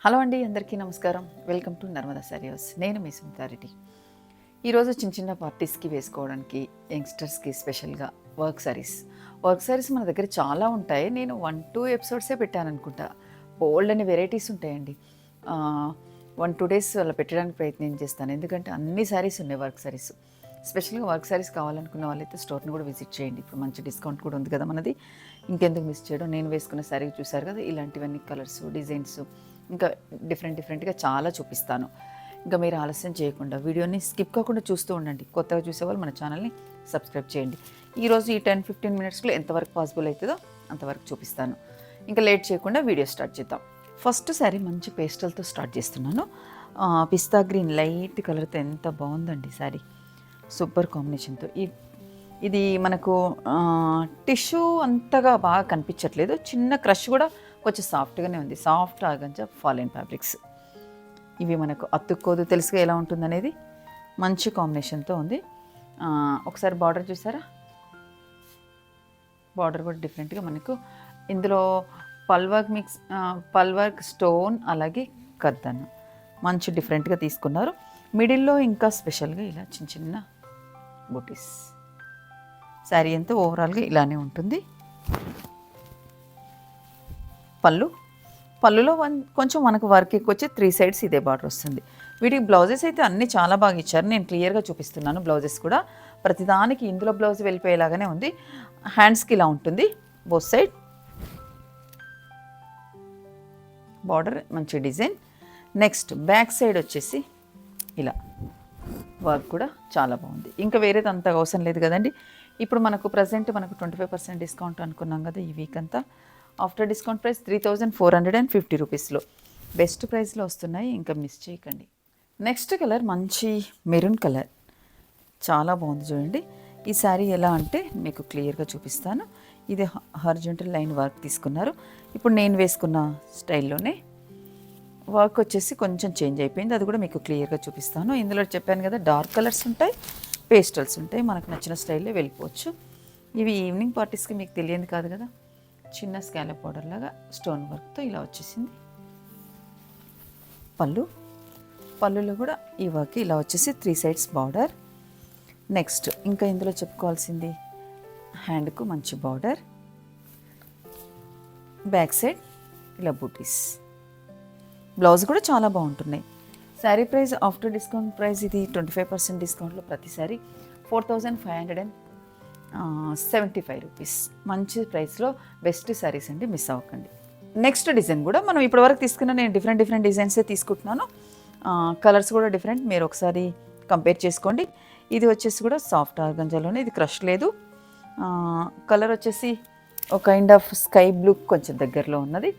Hello అండి, అందరికీ నమస్కారం. Welcome to Narmada saris. నేను మీ సునీతా రెడ్డి. ఈరోజు చిన్న చిన్న పార్టీస్కి వేసుకోవడానికి యంగ్స్టర్స్కి స్పెషల్గా వర్క్ సారీస్ మన దగ్గర చాలా ఉంటాయి. నేను 1-2 ఎపిసోడ్సే పెట్టాను అనుకుంటా. బోల్డ్ అని వెరైటీస్ ఉంటాయండి. 1-2 డేస్ అలా పెట్టడానికి ప్రయత్నం చేస్తాను, ఎందుకంటే అన్ని సారీస్ ఉన్నాయి వర్క్ సారీస్. స్పెషల్గా వర్క్ సారీస్ కావాలనుకున్న వాళ్ళైతే స్టోర్ని కూడా విజిట్ చేయండి. ఇప్పుడు మంచి డిస్కౌంట్ కూడా ఉంది కదా మనది. ఇంకెందుకు మిస్ చేయడం. నేను వేసుకున్న సారీ చూసారు కదా, ఇలాంటివన్నీ కలర్స్, డిజైన్స్, ఇంకా డిఫరెంట్గా చాలా చూపిస్తాను. ఇంకా మీరు ఆలస్యం చేయకుండా వీడియోని స్కిప్ కాకుండా చూస్తూ ఉండండి. కొత్తగా చూసేవాళ్ళు మన ఛానల్ని సబ్స్క్రైబ్ చేయండి. ఈరోజు ఈ 10-15 మినిట్స్లో ఎంతవరకు పాసిబుల్ అవుతుందో అంతవరకు చూపిస్తాను. ఇంకా లేట్ చేయకుండా వీడియో స్టార్ట్ చేద్దాం. ఫస్ట్ సారీ మంచి పేస్టల్తో స్టార్ట్ చేస్తున్నాను. పిస్తా గ్రీన్ లైట్ కలర్తో ఎంత బాగుందండి సారీ, సూపర్ కాంబినేషన్తో. ఇది మనకు టిష్యూ అంతగా బాగా కనిపించట్లేదు, చిన్న క్రష్ కూడా కొంచెం సాఫ్ట్గానే ఉంది. సాఫ్ట్ ఆర్గంజా ఫాలిన్ ఫ్యాబ్రిక్స్ ఇవి మనకు అతుక్కోదు, తెలుసుగా ఎలా ఉంటుందనేది. మంచి కాంబినేషన్తో ఉంది. ఒకసారి బార్డర్ చూసారా, బార్డర్ కూడా డిఫరెంట్గా మనకు ఇందులో పల్వర్క్ స్టోన్ అలాగే కర్దన్ మంచి డిఫరెంట్గా తీసుకున్నారు. మిడిల్లో ఇంకా స్పెషల్గా ఇలా చిన్న చిన్న బూటీస్. శారీ అంతా ఓవరాల్గా ఇలానే ఉంటుంది. పళ్ళులో కొంచెం మనకు వర్క్ ఎక్కువ వచ్చి 3 సైడ్స్ ఇదే బార్డర్ వస్తుంది. వీటికి బ్లౌజెస్ అయితే అన్నీ చాలా బాగా ఇచ్చారు. నేను క్లియర్గా చూపిస్తున్నాను బ్లౌజెస్ కూడా. ప్రతిదానికి ఇందులో బ్లౌజ్ వెళ్ళిపోయేలాగానే ఉంది. హ్యాండ్స్కి ఇలా ఉంటుంది, బోత్ సైడ్ బార్డర్, మంచి డిజైన్. నెక్స్ట్ బ్యాక్ సైడ్ వచ్చేసి ఇలా వర్క్ కూడా చాలా బాగుంది. ఇంకా వేరేది అంతగా అవసరం లేదు కదండి. ఇప్పుడు మనకు ప్రజెంట్ మనకు 25% డిస్కౌంట్ అనుకున్నాం కదా ఈ వీక్ అంతా. ఆఫ్టర్ డిస్కౌంట్ ప్రైస్ 3450 రూపీస్లో బెస్ట్ ప్రైస్లో వస్తున్నాయి, ఇంకా మిస్ చేయకండి. నెక్స్ట్ కలర్ మంచి మెరూన్ కలర్, చాలా బాగుంది చూడండి. ఈ శారీ ఎలా అంటే మీకు క్లియర్గా చూపిస్తాను. ఇది హారిజాంటల్ లైన్ వర్క్ తీసుకున్నారు. ఇప్పుడు నేను వేసుకున్న స్టైల్లోనే వర్క్ వచ్చేసి కొంచెం చేంజ్ అయిపోయింది, అది కూడా మీకు క్లియర్గా చూపిస్తాను. ఇందులో చెప్పాను కదా, డార్క్ కలర్స్ ఉంటాయి, పేస్టల్స్ ఉంటాయి. మనకు నచ్చిన స్టైల్లో వెళ్ళిపోవచ్చు. ఇవి ఈవినింగ్ పార్టీస్కి మీకు తెలియదు కాదు కదా. చిన్న స్కాలప్ బార్డర్ లాగా స్టోన్ వర్క్తో ఇలా వచ్చేసింది. పళ్ళులో కూడా ఈ వర్క్ ఇలా వచ్చేసి 3 సైడ్స్ బార్డర్. నెక్స్ట్ ఇంకా ఇందులో చెప్పుకోవాల్సింది, హ్యాండ్కు మంచి బార్డర్, బ్యాక్ సైడ్ ఇలా బూటీస్. బ్లౌజ్ కూడా చాలా బాగుంటున్నాయి. Sari price after discount price ఇది 25% డిస్కౌంట్లో ప్రతి శారీ 4575 రూపీస్. మంచి ప్రైస్లో బెస్ట్ శారీస్ అండి, మిస్ అవ్వకండి. నెక్స్ట్ డిజైన్ కూడా మనం ఇప్పటివరకు తీసుకున్న, నేను డిఫరెంట్ డిజైన్సే తీసుకుంటున్నాను. కలర్స్ కూడా డిఫరెంట్, మీరు ఒకసారి కంపేర్ చేసుకోండి. ఇది వచ్చేసి కూడా సాఫ్ట్ ఆర్గంజాలోనే, ఇది క్రష్ లేదు. కలర్ వచ్చేసి ఒక కైండ్ ఆఫ్ స్కై బ్లూ కొంచెం దగ్గరలో ఉన్నది.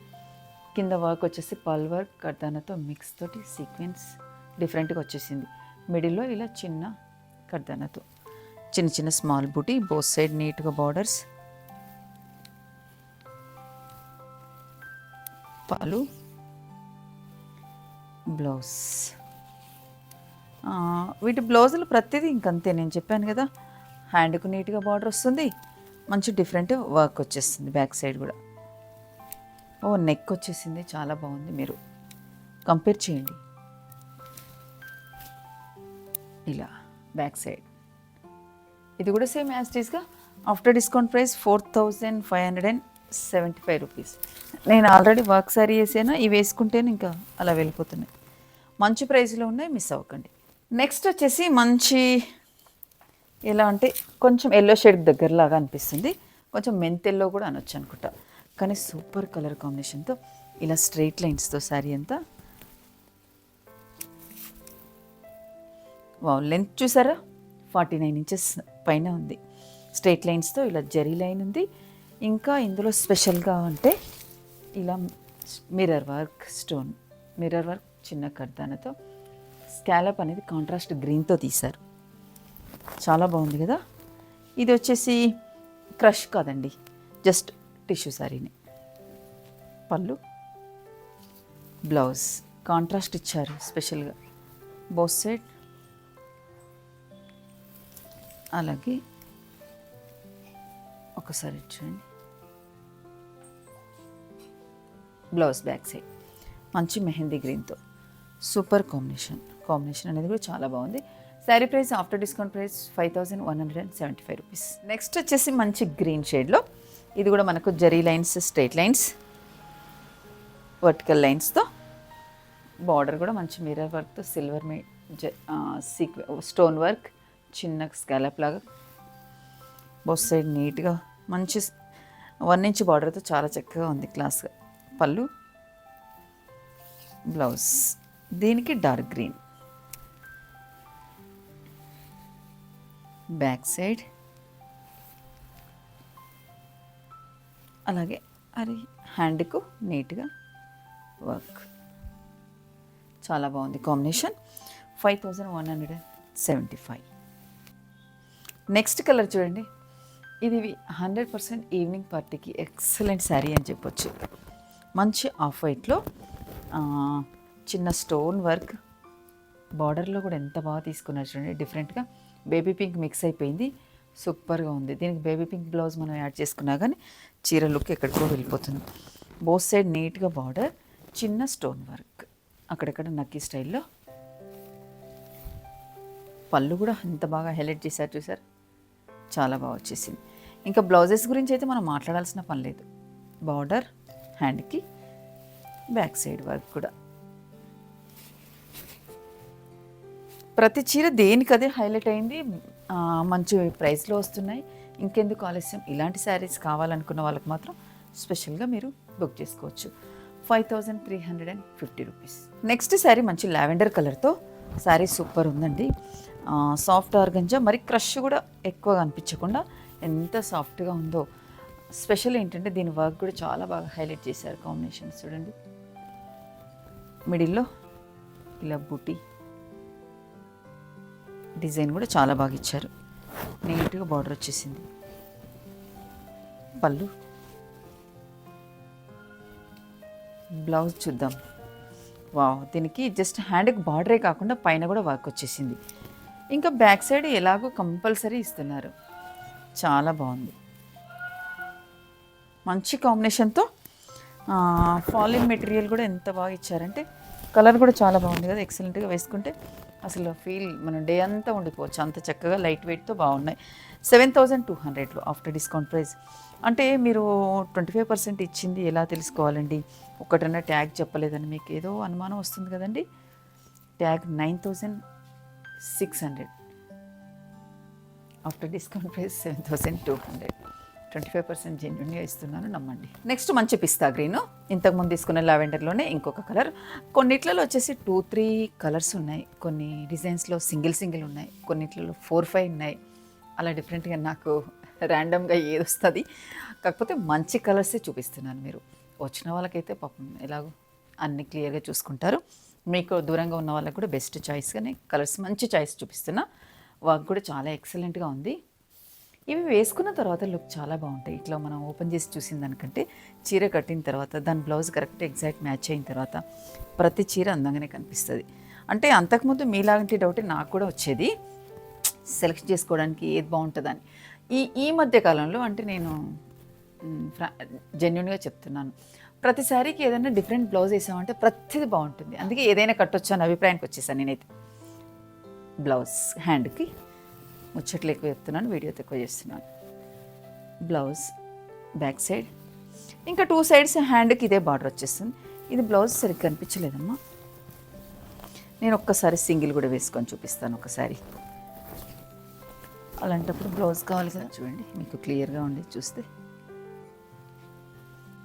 కింద వర్క్ వచ్చేసి పల్ వర్క్ కర్దానాతో మిక్స్ తోటి సీక్వెన్స్ డిఫరెంట్గా వచ్చేసింది. మిడిల్లో ఇలా చిన్న కర్దానాతో చిన్న చిన్న స్మాల్ బూటీ, బోత్ సైడ్ నీట్గా బార్డర్స్. పళ్ళు, బ్లౌజ్. వీటి బ్లౌజులు ప్రతిదీ ఇంకంతే, నేను చెప్పాను కదా. హ్యాండ్కు నీట్గా బార్డర్ వస్తుంది, మంచి డిఫరెంట్ వర్క్ వచ్చేస్తుంది. బ్యాక్ సైడ్ కూడా నెక్ వచ్చేసింది, చాలా బాగుంది. మీరు కంపేర్ చేయండి. ఇలా బ్యాక్ సైడ్ ఇది కూడా సేమ్ యాజ్ ఇట్ ఈస్గా ఆఫ్టర్ డిస్కౌంట్ ప్రైస్ 4575 రూపీస్. నేను ఆల్రెడీ వర్క్ సారీ వేసాను, ఇవి వేసుకుంటేనే ఇంకా అలా వెళ్ళిపోతున్నాయి. మంచి ప్రైస్లో ఉన్నాయి, మిస్ అవ్వకండి. నెక్స్ట్ వచ్చేసి మంచి ఎలా అంటే కొంచెం ఎల్లో షేడ్ దగ్గరలాగా అనిపిస్తుంది, కొంచెం మెంతెల్లో కూడా అనొచ్చు అనుకుంటా. కానీ సూపర్ కలర్ కాంబినేషన్తో ఇలా స్ట్రైట్ లైన్స్తో శారీ అంతా. లెంత్ చూసారా, 49 ఇంచెస్ పైన ఉంది. స్ట్రైట్ లైన్స్తో ఇలా జరీ లైన్ ఉంది. ఇంకా ఇందులో స్పెషల్గా అంటే ఇలా మిర్రర్ వర్క్ చిన్న కర్దానతో స్కాలప్ అనేది కాంట్రాస్ట్ గ్రీన్తో తీశారు, చాలా బాగుంది కదా. ఇది వచ్చేసి క్రష్ కాదండి, జస్ట్ టిష్యూ శారీని. పళ్ళు, బ్లౌజ్ కాంట్రాస్ట్ ఇచ్చారు స్పెషల్గా, బోత్ సైడ్. అలాగే ఒకసారి చూడండి, బ్లౌజ్ బ్యాక్ సైడ్. మంచి మెహందీ గ్రీన్తో సూపర్ కాంబినేషన్ అనేది కూడా చాలా బాగుంది. Sari price after discount price 5175 rupees. Next వచ్చేసి మంచి గ్రీన్ షేడ్లో, ఇది కూడా మనకు zari lines, straight lines, vertical లైన్స్తో, బార్డర్ కూడా మంచి మిర్రర్ వర్క్తో, సిల్వర్ స్టోన్ వర్క్, చిన్న స్కాలప్ లాగా, బోత్ సైడ్ నీట్గా మంచి 1 ఇంచ్ బార్డర్తో చాలా చక్కగా ఉంది, క్లాస్గా. పళ్ళు, బ్లౌజ్ దీనికి డార్క్ గ్రీన్, బ్యాక్ సైడ్ అలాగే అది హ్యాండ్కు నీట్గా వర్క్, చాలా బాగుంది కాంబినేషన్. 5175. నెక్స్ట్ కలర్ చూడండి, ఇది 100% ఈవినింగ్ పార్టీకి ఎక్సలెంట్ శారీ అని చెప్పొచ్చు. మంచి ఆఫ్ వైట్లో చిన్న స్టోన్ వర్క్, బార్డర్లో కూడా ఎంత బాగా తీసుకున్నారు చూడండి, డిఫరెంట్గా బేబీ పింక్ మిక్స్ అయిపోయింది, సూపర్గా ఉంది. దీనికి బేబీ పింక్ బ్లౌజ్ మనం యాడ్ చేసుకున్నా కానీ చీర లుక్ ఎక్కడికో వెళ్ళిపోతుంది. బోత్ సైడ్ నీట్గా బార్డర్, చిన్న స్టోన్ వర్క్, అక్కడక్కడ నక్కీ స్టైల్లో. పళ్ళు కూడా ఎంత బాగా హైలైట్ చేశారు చూసారు, చాలా బాగా వచ్చేసింది. ఇంకా బ్లౌజెస్ గురించి అయితే మనం మాట్లాడాల్సిన పని లేదు. బార్డర్, హ్యాండ్కి, బ్యాక్ సైడ్ వర్క్ కూడా. ప్రతి చీర దేనికదే హైలైట్ అయింది, మంచి ప్రైస్లో వస్తున్నాయి. ఇంకెందుకు ఆలస్యం, ఇలాంటి శారీస్ కావాలనుకున్న వాళ్ళకి మాత్రం స్పెషల్గా మీరు బుక్ చేసుకోవచ్చు. 5350 రూపీస్. నెక్స్ట్ శారీ మంచి లావెండర్ కలర్తో, శారీ సూపర్ ఉందండి. సాఫ్ట్ ఆర్గంజా, మరి క్రష్ కూడా ఎక్కువగా అనిపించకుండా ఎంత సాఫ్ట్గా ఉందో. స్పెషల్ ఏంటంటే దీని వర్క్ కూడా చాలా బాగా హైలైట్ చేశారు. కాంబినేషన్స్ చూడండి, మిడిల్లో ఇలా బూటీ డిజైన్ కూడా చాలా బాగా ఇచ్చారు, నీట్గా బార్డర్ వచ్చేసింది. పళ్ళు, బ్లౌజ్ చూద్దాం. వావ్, దీనికి జస్ట్ హ్యాండ్కి బార్డరే కాకుండా పైన కూడా వర్క్ వచ్చేసింది. ఇంకా బ్యాక్ సైడ్ ఎలాగో కంపల్సరీ ఇస్తున్నారు, చాలా బాగుంది. మంచి కాంబినేషన్తో ఫాలిన్ మెటీరియల్ కూడా ఎంత బాగా ఇచ్చారంటే, కలర్ కూడా చాలా బాగుంది కదా, ఎక్సలెంట్గా వేసుకుంటే అసలు ఫీల్ మనం డే అంతా ఉండిపోవచ్చు, అంత చక్కగా లైట్ వెయిట్తో బాగున్నాయి. 7200లో ఆఫ్టర్ డిస్కౌంట్ ప్రైస్. అంటే మీరు 25% ఇచ్చింది ఎలా తెలుసుకోవాలండి, ఒకటన్నా ట్యాగ్ చెప్పలేదని మీకు ఏదో అనుమానం వస్తుంది కదండి. Tag 9600, after discount price 7200. 25% జెన్యున్గా ఇస్తున్నాను, నమ్మండి. నెక్స్ట్ మంచి పిస్తా గ్రీను, ఇంతకుముందు తీసుకున్న లావెండర్లోనే ఇంకొక కలర్. కొన్నిట్లలో వచ్చేసి 2-3 కలర్స్ ఉన్నాయి, కొన్ని డిజైన్స్లో సింగిల్ ఉన్నాయి, కొన్నిట్లలో 4-5 ఉన్నాయి. అలా డిఫరెంట్గా నాకు ర్యాండమ్గా ఏది వస్తుంది. కాకపోతే మంచి కలర్సే చూపిస్తున్నాను. మీరు వచ్చిన వాళ్ళకైతే పాపం ఎలాగో అన్ని క్లియర్గా చూసుకుంటారు. మీకు దూరంగా ఉన్న వాళ్ళకి కూడా బెస్ట్ చాయిస్గానే కలర్స్, మంచి చాయిస్ చూపిస్తున్నా. వర్క్ కూడా చాలా ఎక్సలెంట్గా ఉంది. ఇవి వేసుకున్న తర్వాత లుక్ చాలా బాగుంటాయి. ఇట్లా మనం ఓపెన్ చేసి చూసిన దానికంటే చీర కట్టిన తర్వాత దాని బ్లౌజ్ కరెక్ట్ ఎగ్జాక్ట్ మ్యాచ్ అయిన తర్వాత ప్రతి చీర అందంగానే కనిపిస్తుంది. అంటే అంతకుముందు మీలాంటి డౌట్ నాకు కూడా వచ్చేది, సెలెక్ట్ చేసుకోవడానికి ఏది బాగుంటుందని. ఈ మధ్య కాలంలో అంటే నేను జెన్యున్గా చెప్తున్నాను, ప్రతి సారీకి ఏదైనా డిఫరెంట్ బ్లౌజ్ వేసామంటే ప్రతిదీ బాగుంటుంది. అందుకే ఏదైనా కట్టొచ్చు అనే అభిప్రాయానికి వచ్చేసాను నేనైతే. బ్లౌజ్ హ్యాండ్కి ముచ్చట్లు ఎక్కువ చెప్తున్నాను, వీడియో ఎక్కువ చేస్తున్నాను. బ్లౌజ్ బ్యాక్ సైడ్, ఇంకా 2 సైడ్స్ హ్యాండ్కి ఇదే బార్డర్ వచ్చేస్తుంది. ఇది బ్లౌజ్ సరిగ్గా కనిపించలేదమ్మా, నేను ఒక్కసారి సింగిల్ కూడా వేసుకొని చూపిస్తాను ఒకసారి. అలాంటప్పుడు బ్లౌజ్ కావాలి కదా, చూడండి మీకు క్లియర్గా ఉండి చూస్తే.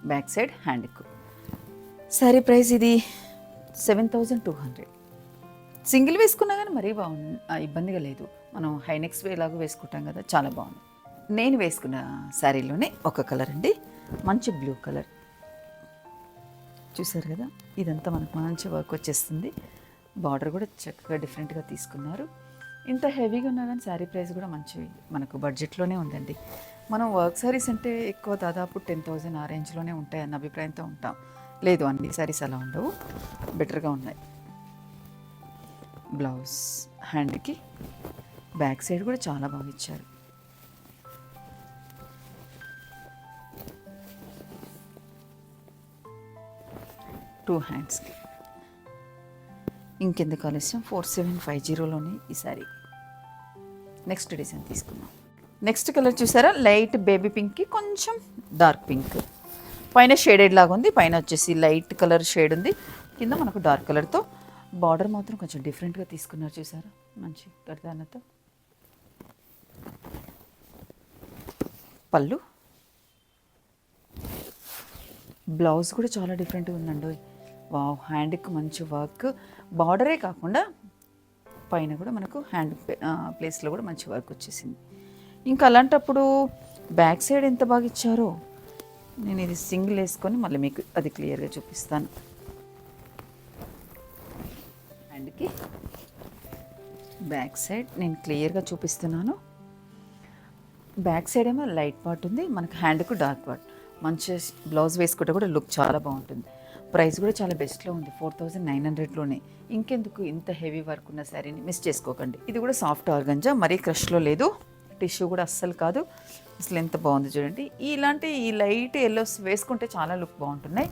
బ్యాక్ సైడ్ హ్యాండ్కు శారీ ప్రైస్ ఇది 7200. సింగిల్ వేసుకున్నా కానీ మరీ బాగుంది, ఇబ్బందిగా లేదు. మనం హైనెక్స్ ఎలాగో వేసుకుంటాం కదా, చాలా బాగుంది. నేను వేసుకున్న శారీలోనే ఒక కలర్ అండి, మంచి బ్లూ కలర్. చూసారు కదా, ఇదంతా మనకు మంచి వర్క్ వచ్చేస్తుంది. బార్డర్ కూడా చక్కగా డిఫరెంట్గా తీసుకున్నారు. ఇంత హెవీగా ఉన్నా కానీ శారీ ప్రైస్ కూడా మంచి మనకు బడ్జెట్లోనే ఉందండి. మనం వర్క్ శారీస్ అంటే ఎక్కువ దాదాపు 10,000 ఆ రేంజ్లోనే ఉంటాయి అన్న అభిప్రాయంతో ఉంటాం. లేదు, అన్ని శారీస్ అలా ఉండవు, బెటర్గా ఉన్నాయి. బ్లౌజ్ హ్యాండ్కి బ్యాక్ సైడ్ కూడా చాలా బాగా ఇచ్చారు. టూ హ్యాండ్స్కి ఇంకెందుకు ఆలస్యం 4750లోనే ఈ సారీ. నెక్స్ట్ డిజైన్ తీసుకుందాం. నెక్స్ట్ కలర్ చూసారా, లైట్ బేబీ పింక్కి కొంచెం డార్క్ పింక్, పైన షేడెడ్ లాగా ఉంది, పైన వచ్చేసి లైట్ కలర్ షేడ్ ఉంది, కింద మనకు డార్క్ కలర్తో. బార్డర్ మాత్రం కొంచెం డిఫరెంట్గా తీసుకున్నారు చూసారా, మంచి గర్దానతో. పళ్ళు, బ్లౌజ్ కూడా చాలా డిఫరెంట్గా ఉందండి. వావ్, హ్యాండ్కి మంచి వర్క్, బార్డరే కాకుండా పైన కూడా మనకు హ్యాండ్ ప్లేస్లో కూడా మంచి వర్క్ వచ్చేసింది. ఇంకా అలాంటప్పుడు బ్యాక్ సైడ్ ఎంత బాగా ఇచ్చారో. నేను ఇది సింగిల్ వేసుకొని మళ్ళీ మీకు అది క్లియర్గా చూపిస్తాను. హ్యాండ్కి బ్యాక్ సైడ్ నేను క్లియర్గా చూపిస్తున్నాను. బ్యాక్ సైడ్ ఏమో లైట్ పార్ట్ ఉంది, మనకు హ్యాండ్కు డార్క్ పార్ట్. మంచి బ్లౌజ్ వేసుకుంటే కూడా లుక్ చాలా బాగుంటుంది. ప్రైస్ కూడా చాలా బెస్ట్లో ఉంది, 4900లోనే. ఇంకెందుకు ఇంత హెవీ వర్క్ ఉన్న శారీని మిస్ చేసుకోకండి. ఇది కూడా సాఫ్ట్ ఆర్గంజా, మరీ క్రష్లో లేదు, టిష్యూ కూడా అస్సలు కాదు. అసలు ఎంత బాగుంది చూడండి. ఇలాంటి ఈ లైట్ ఎల్లోస్ వేసుకుంటే చాలా లుక్ బాగుంటున్నాయి.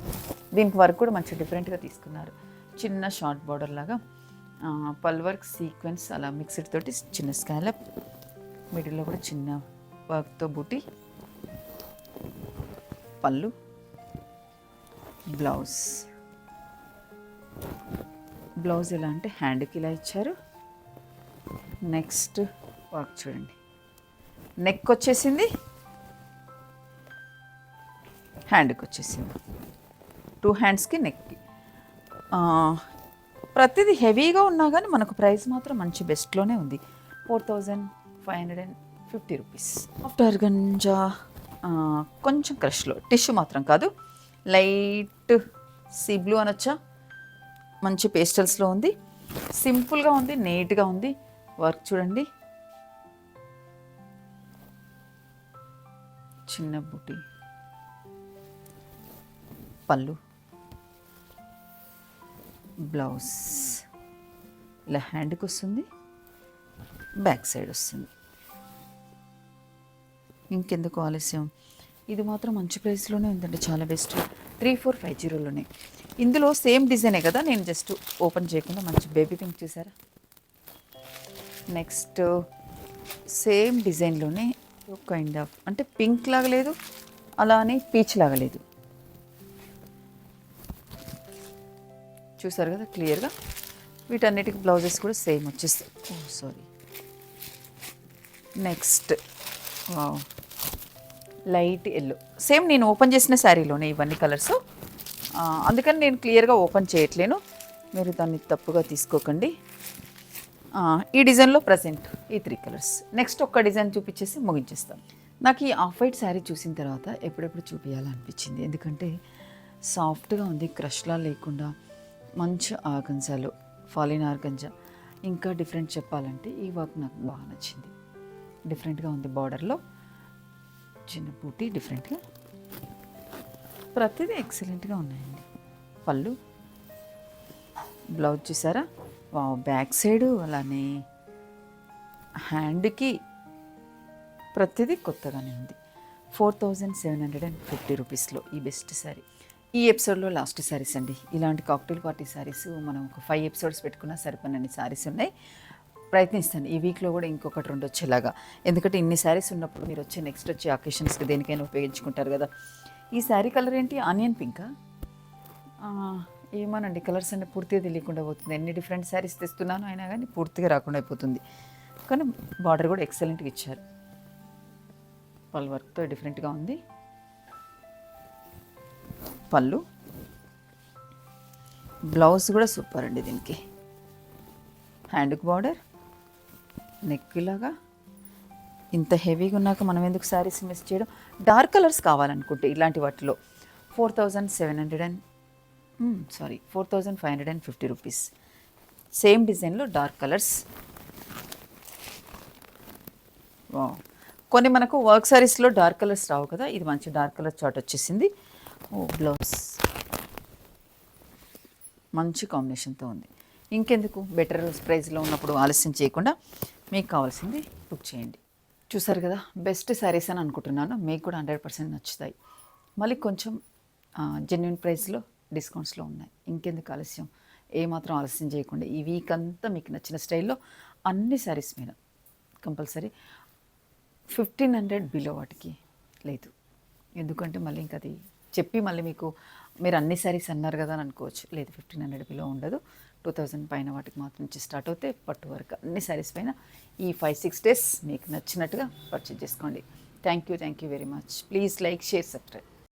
దీనికి వర్క్ కూడా మంచి డిఫరెంట్గా తీసుకున్నారు, చిన్న షార్ట్ బార్డర్ లాగా, పల్ వర్క్ సీక్వెన్స్ అలా మిక్స్డ్ తోటి చిన్న స్కాలప్, మిడిల్లో కూడా చిన్న వర్క్తో బూటీ. పళ్ళు, బ్లౌజ్ ఎలా అంటే హ్యాండ్కి ఇలా ఇచ్చారు. నెక్స్ట్ వర్క్ చూడండి, నెక్ వచ్చేసింది, హ్యాండ్కి వచ్చేసింది, 2 హ్యాండ్స్కి నెక్కి. ప్రతిదీ హెవీగా ఉన్నా కానీ మనకు ప్రైస్ మాత్రం మంచి బెస్ట్లోనే ఉంది, 4550 రూపీస్. సాఫ్ట్ ఆర్గంజా, కొంచెం క్రష్లో, టిష్యూ మాత్రం కాదు, లైట్ సీ బ్లూ అనొచ్చా, మంచి పేస్టల్స్లో ఉంది, సింపుల్గా ఉంది, నీట్గా ఉంది. వర్క్ చూడండి, చిన్న బూటీ. పళ్ళు, బ్లౌజ్ ఇలా హ్యాండ్కి వస్తుంది, బ్యాక్ సైడ్ వస్తుంది. ఇంకెందుకు ఆలస్యం, ఇది మాత్రం మంచి ప్రైస్లోనే ఉందండి, చాలా బెస్ట్, 3450లోనే. ఇందులో సేమ్ డిజైనే కదా, నేను జస్ట్ ఓపెన్ చేయకుండా మంచి బేబీ పింక్ చూసారా. నెక్స్ట్ సేమ్ డిజైన్లోనే కైండ్ ఆఫ్ అంటే పింక్ లాగా లేదు, అలానే పీచ్ లాగా లేదు, చూసారు కదా క్లియర్గా. వీటన్నిటికి బ్లౌజెస్ కూడా సేమ్ వచ్చేస్తాయి. Sorry. Next light yellow, same నేను ఓపెన్ చేసిన శారీలోనే ఇవన్నీ కలర్స్, అందుకని నేను క్లియర్గా ఓపెన్ చేయట్లేను, మీరు దాన్ని తప్పుగా తీసుకోకండి. ఈ డిజైన్లో ప్రజెంట్ ఈ 3 కలర్స్. నెక్స్ట్ ఒక్క డిజైన్ చూపించేసి ముగించేస్తాను. నాకు ఈ ఆఫ్ వైట్ శారీ చూసిన తర్వాత ఎప్పుడెప్పుడు చూపించాలనిపించింది, ఎందుకంటే సాఫ్ట్గా ఉంది, క్రష్లా లేకుండా మంచి ఆర్గంజాలో, ఫాలిన్ ఆర్గంజా. ఇంకా డిఫరెంట్ చెప్పాలంటే ఈ వర్క్ నాకు బాగా నచ్చింది, డిఫరెంట్గా ఉంది, బార్డర్లో చిన్న బూటీ డిఫరెంట్గా, ప్రతిదీ ఎక్సలెంట్గా ఉన్నాయండి. పళ్ళు, బ్లౌజ్ చూసారా, బ్యాక్ సైడు అలానే హ్యాండ్కి ప్రతిదీ కొత్తగానే ఉంది. 4750 రూపీస్లో ఈ బెస్ట్ శారీ. ఈ ఎపిసోడ్లో లాస్ట్ శారీస్ అండి. ఇలాంటి కాక్టైల్ పార్టీ శారీస్ మనం ఒక 5 ఎపిసోడ్స్ పెట్టుకున్నా సరిపోయినన్ని శారీస్ ఉన్నాయి. ప్రయత్నిస్తాను ఈ వీక్లో కూడా ఇంకొకటి 2 వచ్చేలాగా, ఎందుకంటే ఇన్ని శారీస్ ఉన్నప్పుడు మీరు వచ్చే నెక్స్ట్ వచ్చే అకేషన్స్కి దేనికైనా ఉపయోగించుకుంటారు కదా. ఈ శారీ కలర్ ఏంటి, ఆనియన్ పింకా, ఏమోనండి, కలర్స్ అన్నీ పూర్తిగా తెలియకుండా పోతుంది. ఎన్ని డిఫరెంట్ శారీస్ తెస్తున్నాను అయినా కానీ పూర్తిగా రాకుండా అయిపోతుంది. కానీ బార్డర్ కూడా ఎక్సలెంట్గా ఇచ్చారు, పల్ వర్క్తో డిఫరెంట్గా ఉంది. పళ్ళు, బ్లౌజ్ కూడా సూపర్ అండి దీనికి, హ్యాండ్కి బార్డర్, నెక్ ఇలాగా. ఇంత హెవీగా ఉన్నాక మనం ఎందుకు శారీస్ మిస్ చేయడం. డార్క్ కలర్స్ కావాలనుకుంటే ఇలాంటి వాటిలో 4550 రూపీస్. సేమ్ డిజైన్లో డార్క్ కలర్స్. కొన్ని మనకు వర్క్ శారీస్లో డార్క్ కలర్స్ రావు కదా, ఇది మంచి డార్క్ కలర్ చాట్ వచ్చేసింది. బ్లౌజ్ మంచి కాంబినేషన్తో ఉంది. ఇంకెందుకు, బెటర్ ప్రైస్లో ఉన్నప్పుడు ఆలస్యం చేయకుండా మీకు కావాల్సింది బుక్ చేయండి. చూసారు కదా, బెస్ట్ శారీస్ అని అనుకుంటున్నాను, మీకు కూడా 100% నచ్చుతాయి. మళ్ళీ కొంచెం జెన్యున్ ప్రైస్లో డిస్కౌంట్స్లో ఉన్నాయి. ఇంకెందుకు ఆలస్యం, ఏమాత్రం ఆలస్యం చేయకుండా ఈ వీక్ అంతా మీకు నచ్చిన స్టైల్లో అన్ని శారీస్ మీద కంపల్సరీ 1500 బిలో వాటికి లేదు. ఎందుకంటే మళ్ళీ ఇంకా అది చెప్పి మళ్ళీ మీకు మీరు అన్ని శారీస్ అన్నారు కదా అని అనుకోవచ్చు. లేదు, 1500 బిలో ఉండదు. 2000 పైన వాటికి మాత్రం నుంచి స్టార్ట్ అవుతాయి. పట్టు వరకు అన్ని శారీస్ పైన ఈ 5-6 డేస్ మీకు నచ్చినట్టుగా పర్చేజ్ చేసుకోండి. Thank you very much. Please like, share, subscribe.